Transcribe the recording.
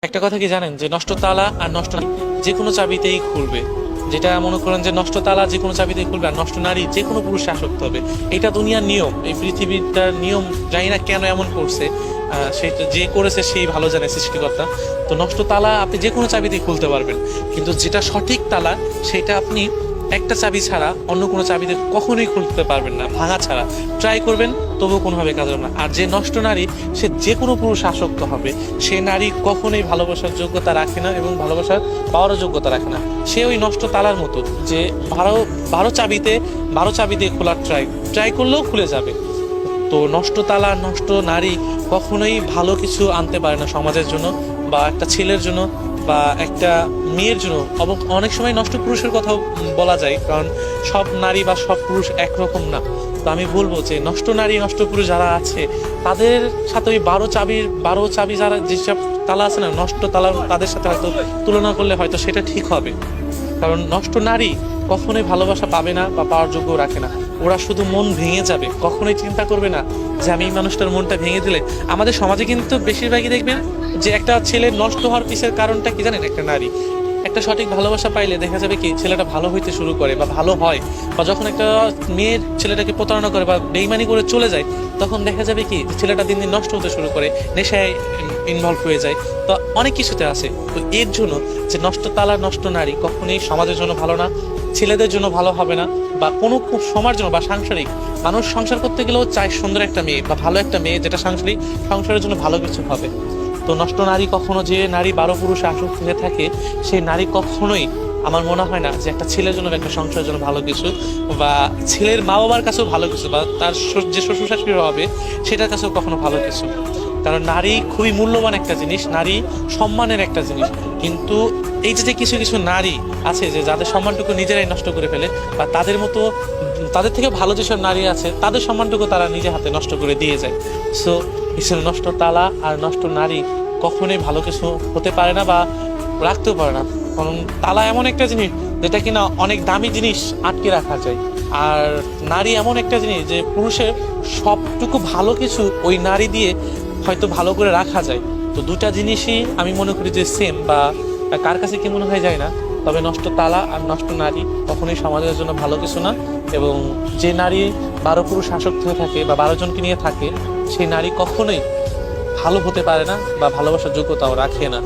একটা কথা কি জানেন যে নষ্ট তালা আর নষ্ট যে কোনো চাবিতেই খুলবে। যেটা মনে করেন যে নষ্ট তালা যে কোনো চাবিতেই খুলবে আর নষ্ট নারী যে কোনো পুরুষে আসক্ত হবে। এটা দুনিয়ার নিয়ম, এই পৃথিবীটার নিয়ম। জানি না কেন এমন করছে, সেটা যে করেছে সেই ভালো জানে, সৃষ্টিকর্তা। তো নষ্ট তালা আপনি যে কোনো চাবিতেই খুলতে পারবেন, কিন্তু যেটা সঠিক তালা সেটা আপনি একটা চাবি ছাড়া অন্য কোনো চাবিতে কখনোই খুলতে পারবেন না, ভাঙা ছাড়া। ট্রাই করবেন তবুও কোনোভাবে কাজ হবে না। আর যে নষ্ট নারী, সে যে কোনো পুরুষ আসক্ত হবে। সে নারী কখনোই ভালোবাসার যোগ্যতা রাখে না এবং ভালোবাসার পাওয়ারও যোগ্যতা রাখে না। সে ওই নষ্ট তালার মতো, যে বারো বারো চাবি দিয়ে খোলার ট্রাই করলেও খুলে যাবে। তো নষ্ট তালা, নষ্ট নারী কখনোই ভালো কিছু আনতে পারে না সমাজের জন্য, বা একটা ছেলের জন্য, বা একটা মেয়ের জন্য। অনেক সময় নষ্ট পুরুষের কথাও বলা যায়, কারণ সব নারী বা সব পুরুষ একরকম না। তো আমি বলবো যে নষ্ট নারী, নষ্ট পুরুষ যারা আছে, তাদের সাথে ওই বারো চাবি যারা যেসব তালা আছে না, নষ্ট তালা, তাদের সাথে হয়তো তুলনা করলে হয়তো সেটা ঠিক হবে। কারণ নষ্ট নারী কখনোই ভালোবাসা পাবে না বা পাওয়ার যোগ্য রাখে না। ওরা শুধু মন ভেঙে যাবে, কখনোই চিন্তা করবে না যে আমি এই মানুষটার মনটা ভেঙে দিলে। আমাদের সমাজে কিন্তু বেশিরভাগই দেখবেন যে একটা ছেলে নষ্ট হওয়ার পিছের কারণটা কি জানেন? একটা নারী। একটা সঠিক ভালোবাসা পাইলে দেখা যাবে কি ছেলেটা ভালো হইতে শুরু করে বা ভালো হয়। বা যখন একটা মেয়ের ছেলেটাকে প্রতারণা করে বা বেইমানি করে চলে যায়, তখন দেখা যাবে কি ছেলেটা দিন দিন নষ্ট হতে শুরু করে, নেশায় ইনভলভ হয়ে যায়। তো অনেক কিছুতে আছে। তো এর জন্য যে নষ্ট তালা, নষ্ট নারী কখনোই সমাজের জন্য ভালো না, ছেলেদের জন্য ভালো হবে না, বা কোনো খুব সমাজ জন্য বা সাংসারিক। মানুষ সংসার করতে গেলেও চায় সুন্দর একটা মেয়ে বা ভালো একটা মেয়ে, যেটা সাংসারিক সংসারের জন্য ভালো কিছু হবে। তো নষ্ট নারী কখনো, যে নারী 12 পুরুষে আসক্ত হয়ে থাকে, সেই নারী কখনোই আমার মনে হয় না যে একটা ছেলের জন্য বা একটা সংসারের জন্য ভালো কিছু, বা ছেলের মা বাবার কাছেও ভালো কিছু, বা তার যে শ্বশুর শাশুড়ি হবে সেটার কাছেও কখনো ভালো কিছু। কারণ নারী খুবই মূল্যবান একটা জিনিস, নারী সম্মানের একটা জিনিস। কিন্তু এই যে কিছু কিছু নারী আছে যে যাদের সম্মানটুকু নিজেরাই নষ্ট করে ফেলে, বা তাদের মতো তাদের থেকে ভালো যেসব নারী আছে তাদের সম্মানটুকু তারা নিজে হাতে নষ্ট করে দিয়ে যায়। সো এসব নষ্ট তালা আর নষ্ট নারী কখনোই ভালো কিছু হতে পারে না বা রাখতেও পারে না। কারণ তালা এমন একটা জিনিস যেটা কিনা অনেক দামি জিনিস আটকে রাখা যায়। আর নারী এমন একটা জিনিস যে পুরুষের সবটুকু ভালো কিছু ওই নারী দিয়ে হয়তো ভালো করে রাখা যায়। তো দুটা জিনিসই আমি মনে করি যে সেম, বা কার কাছে কি মনে হয় যায় না। তবে নষ্ট তালা আর নষ্ট নারী কখনোই সমাজের জন্য ভালো কিছু না। এবং যে নারী 12 পুরুষ আসক্ত হয়ে থাকে বা 12 জনকে নিয়ে থাকে, সেই নারী কখনোই ভালো হতে পারে না বা ভালোবাসার যোগ্যতাও রাখে না।